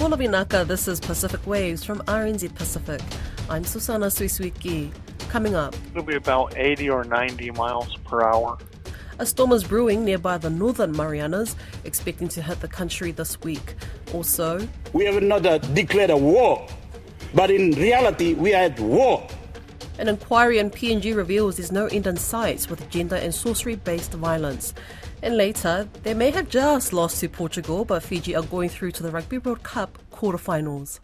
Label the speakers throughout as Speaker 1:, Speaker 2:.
Speaker 1: Tolo Vinaka, this is Pacific Waves from RNZ Pacific. I'm Susana Suisuiki. Coming up,
Speaker 2: It'll be about 80 or 90 miles per hour.
Speaker 1: a storm is brewing nearby the northern Marianas, expecting to hit the country this week. Also,
Speaker 3: we have not declared a war, but in reality, we are at war.
Speaker 1: An inquiry in PNG reveals there's no end in sight with gender and sorcery-based violence. And later, they may have just lost to Portugal, but Fiji are going through to the Rugby World Cup quarterfinals.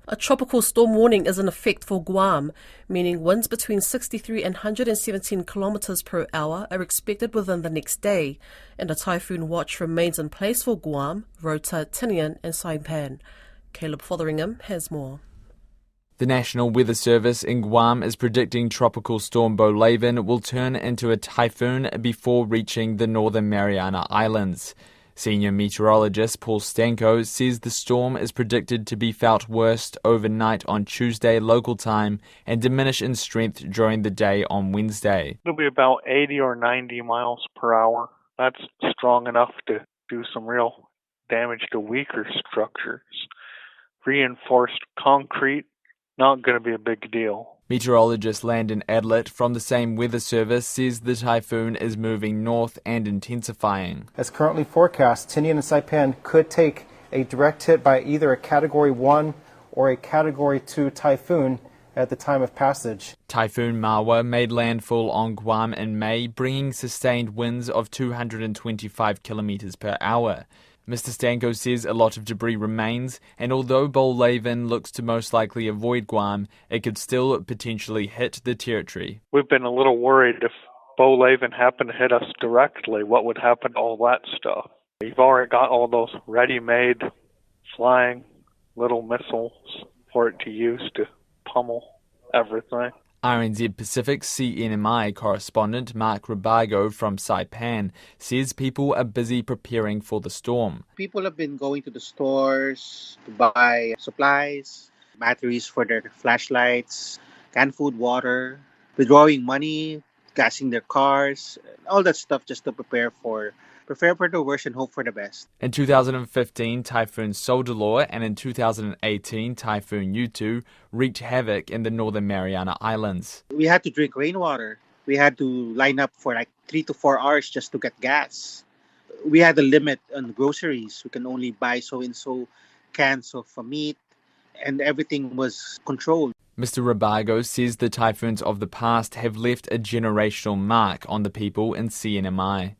Speaker 1: A tropical storm warning is in effect for Guam, meaning winds between 63 and 117 kilometers per hour are expected within the next day, and a typhoon watch remains in place for Guam, Rota, Tinian and Saipan. Caleb Fotheringham has more.
Speaker 4: The National Weather Service in Guam is predicting Tropical Storm Bolaven will turn into a typhoon before reaching the northern Mariana Islands. Senior meteorologist Paul Stanko says the storm is predicted to be felt worst overnight on Tuesday local time and diminish in strength during the day on Wednesday.
Speaker 2: It'll be about 80 or 90 miles per hour. That's strong enough to do some real damage to weaker structures. Reinforced concrete, not going to be a big deal.
Speaker 4: Meteorologist Landon Adlett from the same weather service says the typhoon is moving north and intensifying.
Speaker 5: As currently forecast, Tinian and Saipan could take a direct hit by either a Category 1 or a Category 2 typhoon at the time of passage.
Speaker 4: Typhoon Mawa made landfall on Guam in May, bringing sustained winds of 225 kilometers per hour. Mr. Stanko says a lot of debris remains, and although Bolaven looks to most likely avoid Guam, it could still potentially hit the territory.
Speaker 2: We've been a little worried if Bolaven happened to hit us directly, what would happen to all that stuff? You've already got all those ready-made flying little missiles for it to use to pummel everything.
Speaker 4: RNZ Pacific CNMI correspondent Mark Rubago from Saipan says people are busy preparing for the storm.
Speaker 6: People have been going to the stores to buy supplies, batteries for their flashlights, canned food, water, withdrawing money, gassing their cars, all that stuff just to prepare for the worst and hope for the best.
Speaker 4: In 2015, Typhoon Soldalor and in 2018, Typhoon Yutu wreaked havoc in the northern Mariana Islands.
Speaker 6: We had to drink rainwater. We had to line up for like 3 to 4 hours just to get gas. We had a limit on groceries. We can only buy so-and-so cans of meat, and everything was controlled.
Speaker 4: Mr. Rubago says the typhoons of the past have left a generational mark on the people in CNMI.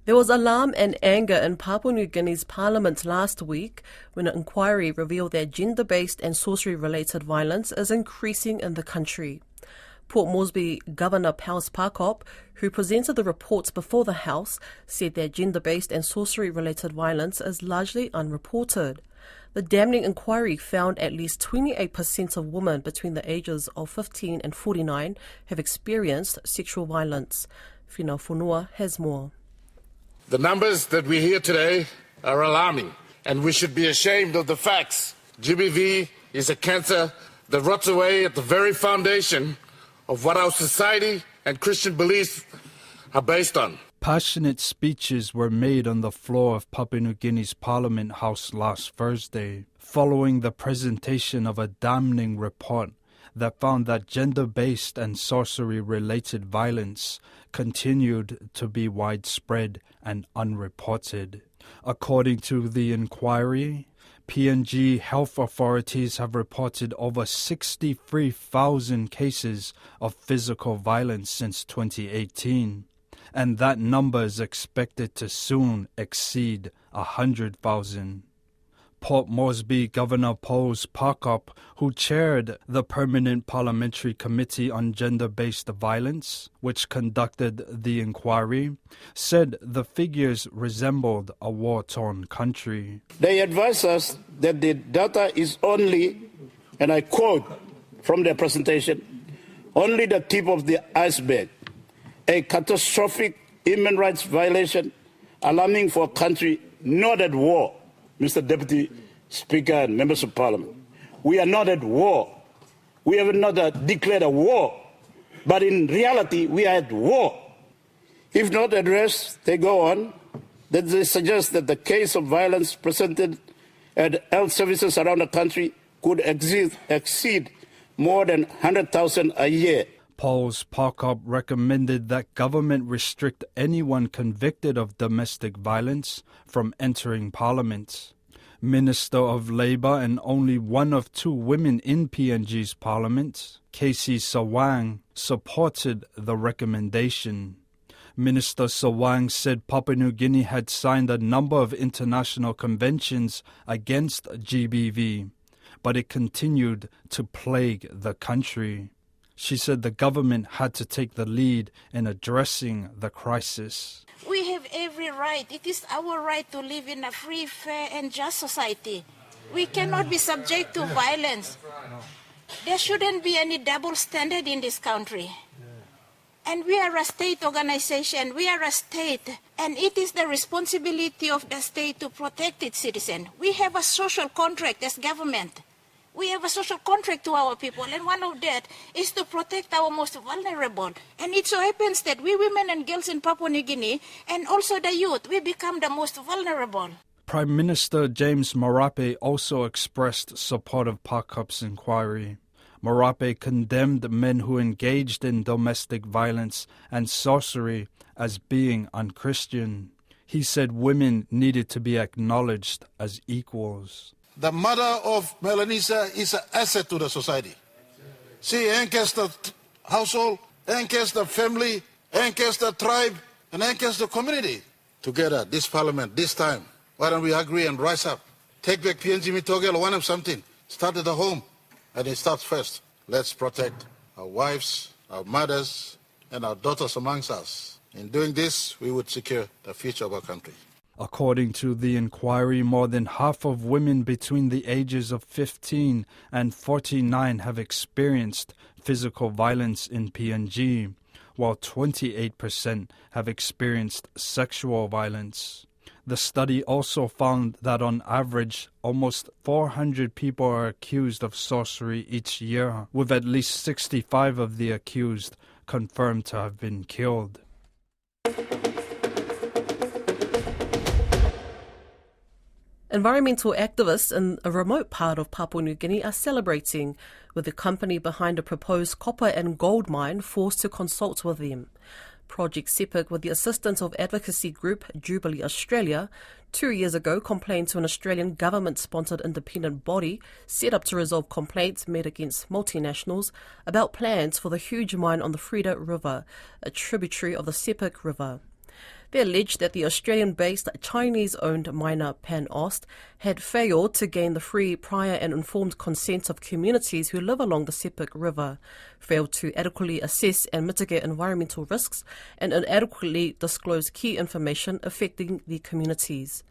Speaker 1: There was alarm and anger in Papua New Guinea's parliament last week when an inquiry revealed that gender-based and sorcery-related violence is increasing in the country. Port Moresby Governor Paus Pakop, who presented the reports before the House, said that gender-based and sorcery-related violence is largely unreported. The damning inquiry found at least 28% of women between the ages of 15 and 49 have experienced sexual violence. Fina Funua has more.
Speaker 7: The numbers that we hear today are alarming, and we should be ashamed of the facts. GBV is a cancer that rots away at the very foundation of what our society and Christian beliefs are based on.
Speaker 8: Passionate speeches were made on the floor of Papua New Guinea's Parliament House last Thursday, following the presentation of a damning report that found that gender-based and sorcery-related violence continued to be widespread and unreported. According to the inquiry, PNG health authorities have reported over 63,000 cases of physical violence since 2018, and that number is expected to soon exceed 100,000. Port Moresby Governor Paus Pakop, who chaired the Permanent Parliamentary Committee on Gender-Based Violence, which conducted the inquiry, said the figures resembled a war-torn country.
Speaker 3: They advise us that the data is only, and I quote from their presentation, only the tip of the iceberg, a catastrophic human rights violation alarming for a country not at war. Mr. Deputy Speaker and members of Parliament, we are not at war. We have not declared a war, But in reality, we are at war. If not addressed, they go on, that they suggest that the case of violence presented at health services around the country could exceed more than 100,000 a year.
Speaker 8: Paul's Parkop recommended that government restrict anyone convicted of domestic violence from entering parliament. Minister of Labour and only one of two women in PNG's parliament, Casey Sawang, supported the recommendation. Minister Sawang said Papua New Guinea had signed a number of international conventions against GBV, but it continued to plague the country. She said the government had to take the lead in addressing the crisis.
Speaker 9: We have every right. It is our right to live in a free, fair and just society. We cannot be subject to violence. There shouldn't be any double standard in this country. And we are a state organization. We are a state. And it is the responsibility of the state to protect its citizens. We have a social contract as government. We have a social contract to our people, and one of that is to protect our most vulnerable. And it so happens that we women and girls in Papua New Guinea, and also the youth, we become the most vulnerable.
Speaker 8: Prime Minister James Marape also expressed support of Parkop's inquiry. Marape condemned men who engaged in domestic violence and sorcery as being unchristian. He said women needed to be acknowledged as equals.
Speaker 7: The mother of Melanisa is an asset to the society. She anchors the household, anchors the family, anchors the tribe, and anchors the community. Together, this parliament, this time, why don't we agree and rise up? Take back PNG Mitogel, one of something. Start at the home, and it starts first. Let's protect our wives, our mothers, and our daughters amongst us. In doing this, we would secure the future of our country.
Speaker 8: According to the inquiry, more than half of women between the ages of 15 and 49 have experienced physical violence in PNG, while 28% have experienced sexual violence. The study also found that on average, almost 400 people are accused of sorcery each year, with at least 65 of the accused confirmed to have been killed.
Speaker 1: Environmental activists in a remote part of Papua New Guinea are celebrating, with the company behind a proposed copper and gold mine forced to consult with them. Project SEPIC, with the assistance of advocacy group Jubilee Australia, 2 years ago complained to an Australian government-sponsored independent body set up to resolve complaints made against multinationals about plans for the huge mine on the Freda River, a tributary of the Sepik River. They alleged that the Australian-based Chinese-owned miner PanAust had failed to gain the free, prior and informed consent of communities who live along the Sepik River, failed to adequately assess and mitigate environmental risks, and inadequately disclose key information affecting the communities.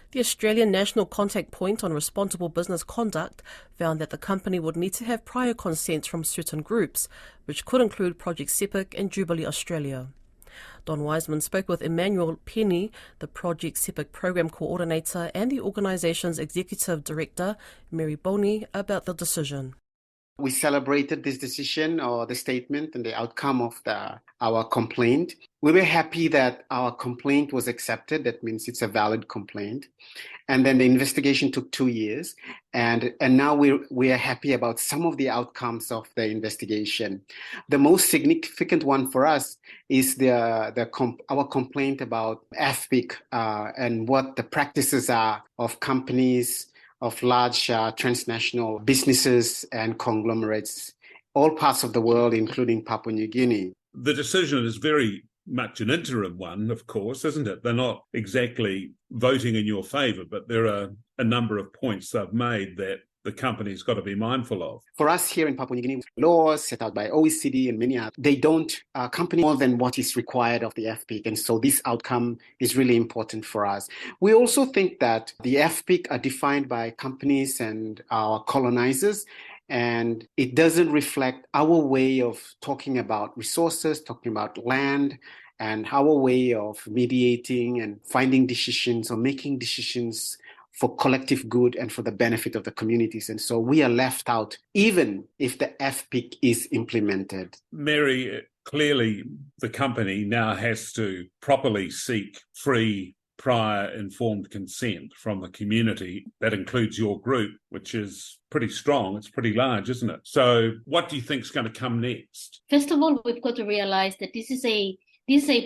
Speaker 1: The Australian National Contact Point on Responsible Business Conduct found that the company would need to have prior consent from certain groups, which could include Project SEPIC and Jubilee Australia. Don Wiseman spoke with Emmanuel Penny, the Project SEPIC Program Coordinator, and the organisation's Executive Director, Mary Boney, about the decision.
Speaker 10: We celebrated this decision or the statement and the outcome of our complaint. We were happy that our complaint was accepted. That means it's a valid complaint. And then the investigation took 2 years. And now we are happy about some of the outcomes of the investigation. The most significant one for us is our complaint about FPIC and what the practices are of companies, of large transnational businesses and conglomerates, all parts of the world, including Papua New Guinea.
Speaker 11: The decision is very much an interim one, of course, isn't it? They're not exactly voting in your favour, but there are a number of points they've made that the company's got to be mindful of.
Speaker 10: For us here in Papua New Guinea, laws set out by OECD and many others, they don't accompany more than what is required of the FPIC. And so this outcome is really important for us. We also think that the FPIC are defined by companies and our colonizers, and it doesn't reflect our way of talking about resources, talking about land, and our way of mediating and finding decisions or making decisions for collective good and for the benefit of the communities. And so we are left out, even if the FPIC is implemented.
Speaker 11: Mary, clearly the company now has to properly seek free, prior informed consent from the community. That includes your group, which is pretty strong. It's pretty large, isn't it? So what do you think is going to come next?
Speaker 12: First of all, we've got to realize that this is a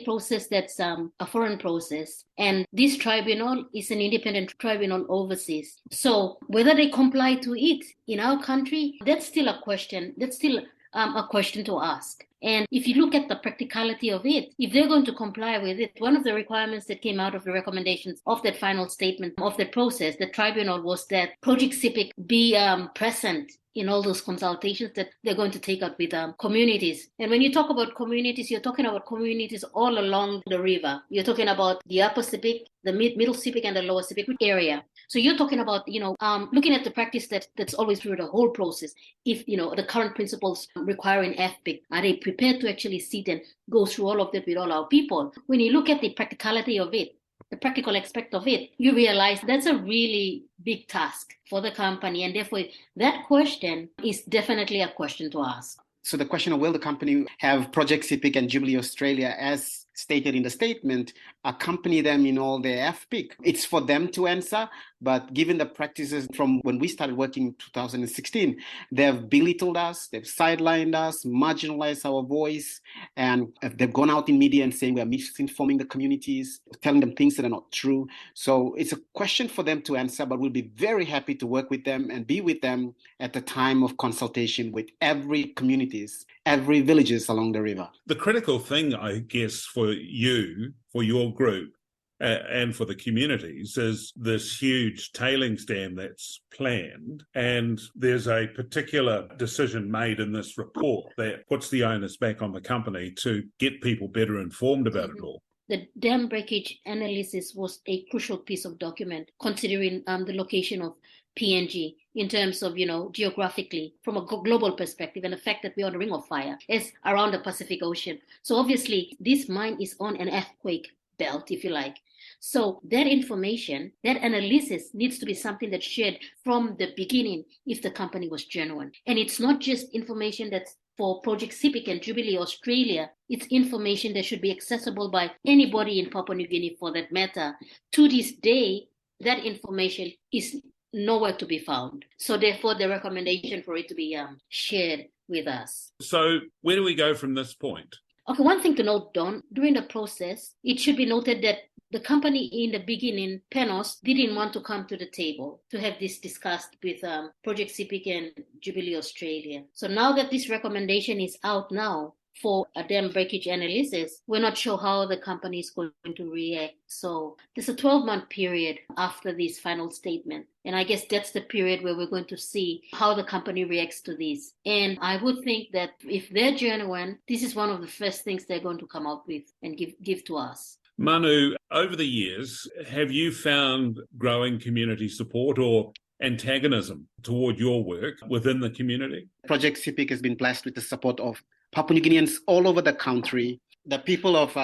Speaker 12: process that's a foreign process, and this tribunal is an independent tribunal overseas. So whether they comply to it in our country, that's still a question. That's still a question to ask. And if you look at the practicality of it, if they're going to comply with it, one of the requirements that came out of the recommendations of that final statement of the process, the tribunal, was that Project CIPIC be present in all those consultations that they're going to take out with communities. And when you talk about communities, you're talking about communities all along the river. You're talking about the Upper Sepik, the Middle Sepik, and the Lower Sepik area. So you're talking about, looking at the practice that's always through the whole process. If, the current principles requiring FPIC, are they prepared to actually sit and go through all of that with all our people? When you look at the practicality of it, the practical aspect of it, you realize that's a really big task for the company. And therefore, that question is definitely a question to ask.
Speaker 10: So the question of will the company have Project CIPIC and Jubilee Australia, as stated in the statement, accompany them in all their FPIC? It's for them to answer, but given the practices from when we started working in 2016, they've belittled us, they've sidelined us, marginalized our voice, and they've gone out in media and saying we are misinforming the communities, telling them things that are not true. So it's a question for them to answer, but we'll be very happy to work with them and be with them at the time of consultation with every communities, every villages along the river.
Speaker 11: The critical thing, I guess, for you, for your group, and for the communities, is this huge tailings dam that's planned. And there's a particular decision made in this report that puts the onus back on the company to get people better informed about it all.
Speaker 12: The dam breakage analysis was a crucial piece of document, considering the location of PNG in terms of, geographically, from a global perspective, and the fact that we're on the Ring of Fire is around the Pacific Ocean. So obviously, this mine is on an earthquake belt, if you like. So that information, that analysis needs to be something that's shared from the beginning if the company was genuine. And it's not just information that's for Project CIPIC and Jubilee Australia. It's information that should be accessible by anybody in Papua New Guinea for that matter. To this day, that information is nowhere to be found. So therefore, the recommendation for it to be shared with us.
Speaker 11: So where do we go from this point?
Speaker 12: Okay, one thing to note, Don, during the process, it should be noted that the company in the beginning, Penos, didn't want to come to the table to have this discussed with Project CIPIC and Jubilee Australia. So now that this recommendation is out now for a dam breakage analysis, we're not sure how the company is going to react. So there's a 12-month period after this final statement. And I guess that's the period where we're going to see how the company reacts to this. And I would think that if they're genuine, this is one of the first things they're going to come out with and give to us.
Speaker 11: Manu, over the years, have you found growing community support or antagonism toward your work within the community?
Speaker 10: Project CIPIC has been blessed with the support of Papua New Guineans all over the country. The people of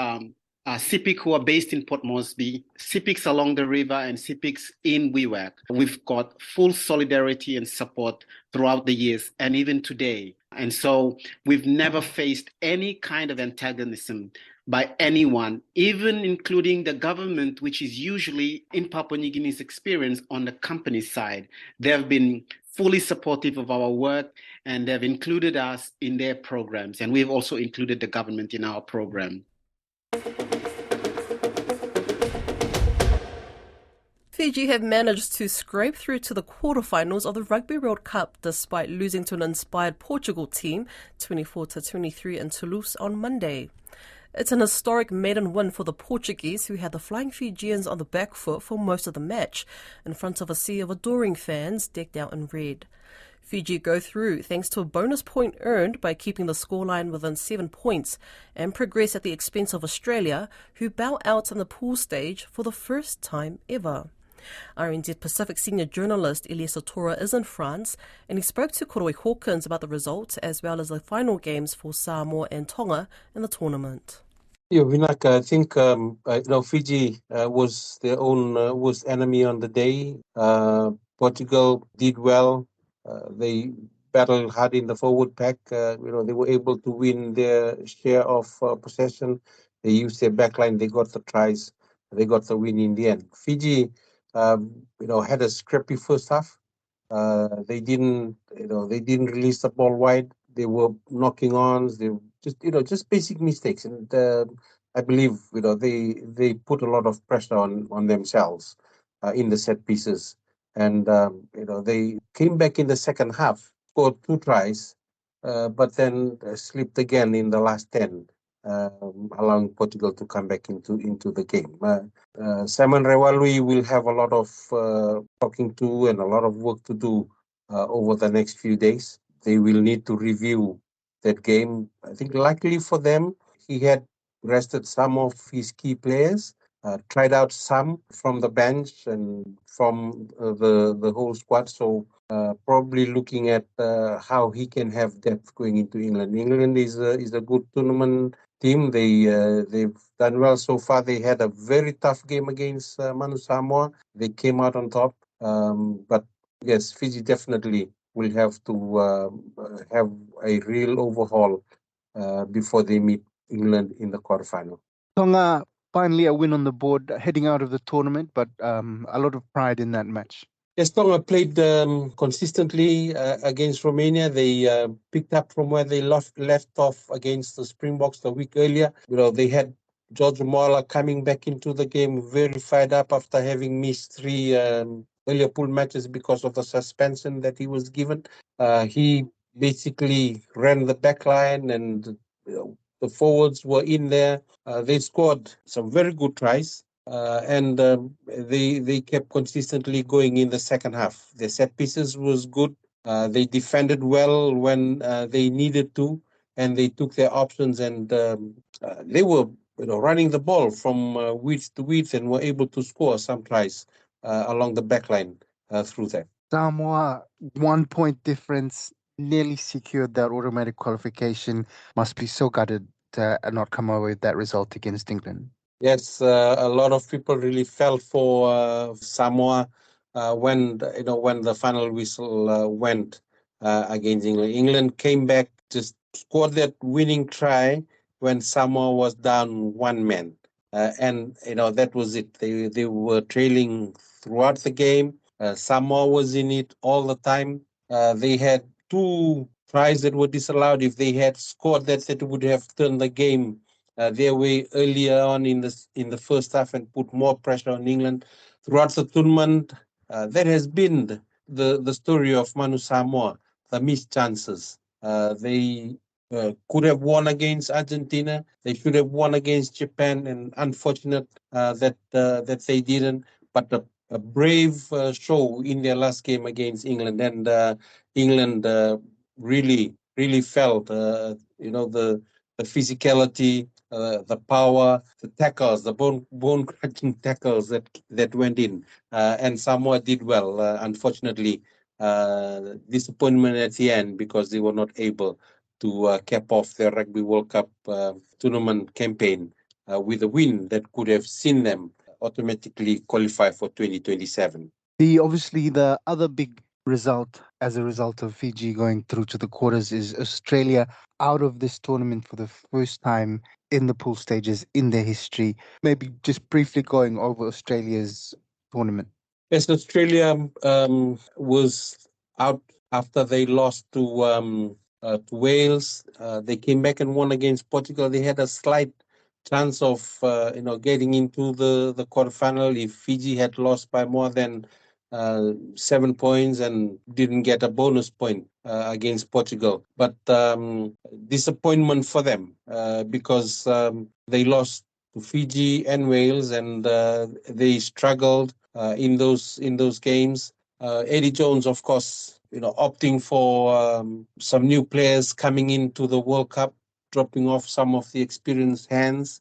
Speaker 10: CIPIC who are based in Port Moresby, CIPICs along the river, and CIPICs in Wewak. We've got full solidarity and support throughout the years and even today. And so we've never faced any kind of antagonism by anyone, even including the government, which is usually, in Papua New Guinea's experience, on the company side. They have been fully supportive of our work, and they've included us in their programs. And we've also included the government in our program.
Speaker 1: Fiji have managed to scrape through to the quarterfinals of the Rugby World Cup despite losing to an inspired Portugal team 24-23 in Toulouse on Monday. It's an historic maiden win for the Portuguese, who had the Flying Fijians on the back foot for most of the match, in front of a sea of adoring fans decked out in red. Fiji go through thanks to a bonus point earned by keeping the scoreline within 7 points, and progress at the expense of Australia, who bow out in the pool stage for the first time ever. RNZ Pacific senior journalist Elias Satora is in France, and he spoke to Koroi Hawkins about the result as well as the final games for Samoa and Tonga in the tournament.
Speaker 13: Yeah, Vinaka, I think Fiji was their own worst enemy on the day. Portugal did well. They battled hard in the forward pack. They were able to win their share of possession. They used their backline. They got the tries. They got the win in the end. Fiji, had a scrappy first half. They didn't release the ball wide. They were knocking ons. They just basic mistakes, and I believe they put a lot of pressure on themselves in the set pieces, and they came back in the second half, scored 2 tries, but then slipped again in the last 10, allowing Portugal to come back into the game. Simon Rewalui will have a lot of talking to and a lot of work to do over the next few days. They will need to review that game. I think luckily for them, he had rested some of his key players, tried out some from the bench and from the whole squad. So probably looking at how he can have depth going into England. England is a good tournament team. They've done well so far. They had a very tough game against Manu Samoa. They came out on top. But yes, Fiji definitely will have to have a real overhaul before they meet England in the quarterfinal.
Speaker 14: Tonga, finally a win on the board heading out of the tournament, but a lot of pride in that match.
Speaker 13: Yes, Tonga played consistently against Romania. They picked up from where they left off against the Springboks the week earlier. They had George Moala coming back into the game very fired up after having missed 3 earlier pool matches because of the suspension that he was given. He basically ran the back line and the forwards were in there. They scored some very good tries. And they kept consistently going in the second half. Their set pieces was good. They defended well when they needed to, and they took their options, and they were running the ball from width to width and were able to score some tries along the back line through that.
Speaker 14: Samoa, 1 point difference, nearly secured that automatic qualification. Must be so gutted to not come away with that result against England.
Speaker 13: Yes, a lot of people really felt for Samoa when the final whistle went against England. England came back, just scored that winning try when Samoa was down 1 man, and that was it. They were trailing throughout the game. Samoa was in it all the time. They had 2 tries that were disallowed. If they had scored that would have turned the game their way earlier on in the first half and put more pressure on England. Throughout the tournament, that has been the story of Manu Samoa, the missed chances. They could have won against Argentina. They should have won against Japan, and unfortunate that they didn't. But a brave show in their last game against England, and England really felt the physicality, the power, the tackles, the bone crunching tackles that went in, and Samoa did well. Unfortunately, disappointment at the end because they were not able to cap off their Rugby World Cup tournament campaign with a win that could have seen them automatically qualify for 2027.
Speaker 14: Obviously the other big result as a result of Fiji going through to the quarters is Australia out of this tournament for the first time in the pool stages in their history. Maybe just briefly going over Australia's tournament.
Speaker 13: Yes, Australia was out after they lost to Wales. They came back and won against Portugal. They had a slight chance of getting into the quarterfinal if Fiji had lost by more than 7 points and didn't get a bonus point against Portugal. But disappointment for them because they lost to Fiji and Wales, and they struggled in those games. Eddie Jones, of course, opting for some new players coming into the World Cup, dropping off some of the experienced hands,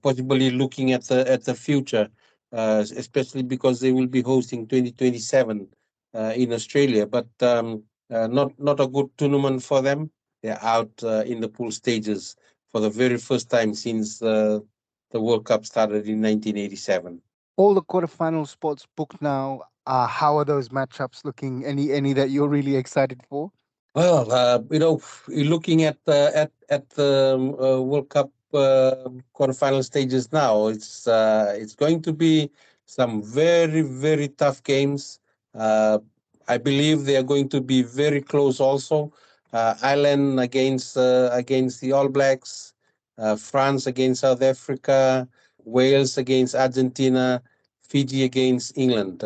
Speaker 13: possibly looking at the future, especially because they will be hosting 2027 in Australia. But not a good tournament for them. They're out in the pool stages for the very first time since the World Cup started in 1987.
Speaker 14: All the quarterfinal spots booked now. How are those matchups looking? Any that you're really excited for?
Speaker 13: Well, looking at the World Cup quarterfinal stages now, it's going to be some very, very tough games. I believe they are going to be very close also. Ireland against the All Blacks, France against South Africa, Wales against Argentina, Fiji against England.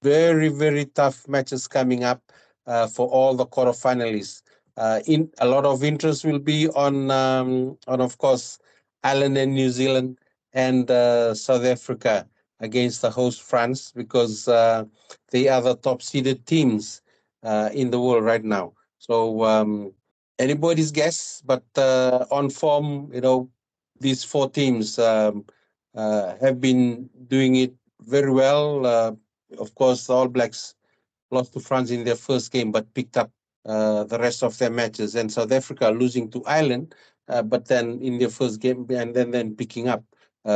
Speaker 13: Very, very tough matches coming up for all the quarterfinalists. In a lot of interest will be on of course Ireland and New Zealand and South Africa against the host France, because they are the top seeded teams in the world right now. So anybody's guess, but on form, these four teams have been doing it very well. Of course, the All Blacks lost to France in their first game, but picked up the rest of their matches. And South Africa losing to Ireland, but then in their first game, and then picking up.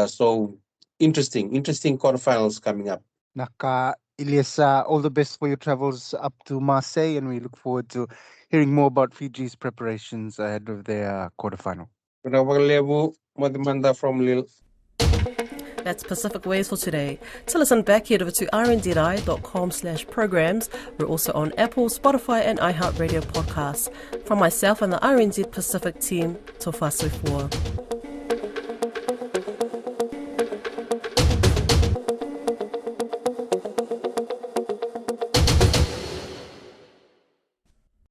Speaker 13: So interesting quarterfinals coming up.
Speaker 14: Naka Ilyas, all the best for your travels up to Marseille, and we look forward to hearing more about Fiji's preparations ahead of their quarterfinal.
Speaker 13: From Lille.
Speaker 1: That's Pacific Waves for today. To listen back, head over to rnzi.com/programs. We're also on Apple, Spotify and iHeartRadio podcasts. From myself and the RNZ Pacific team, tofa sui fua.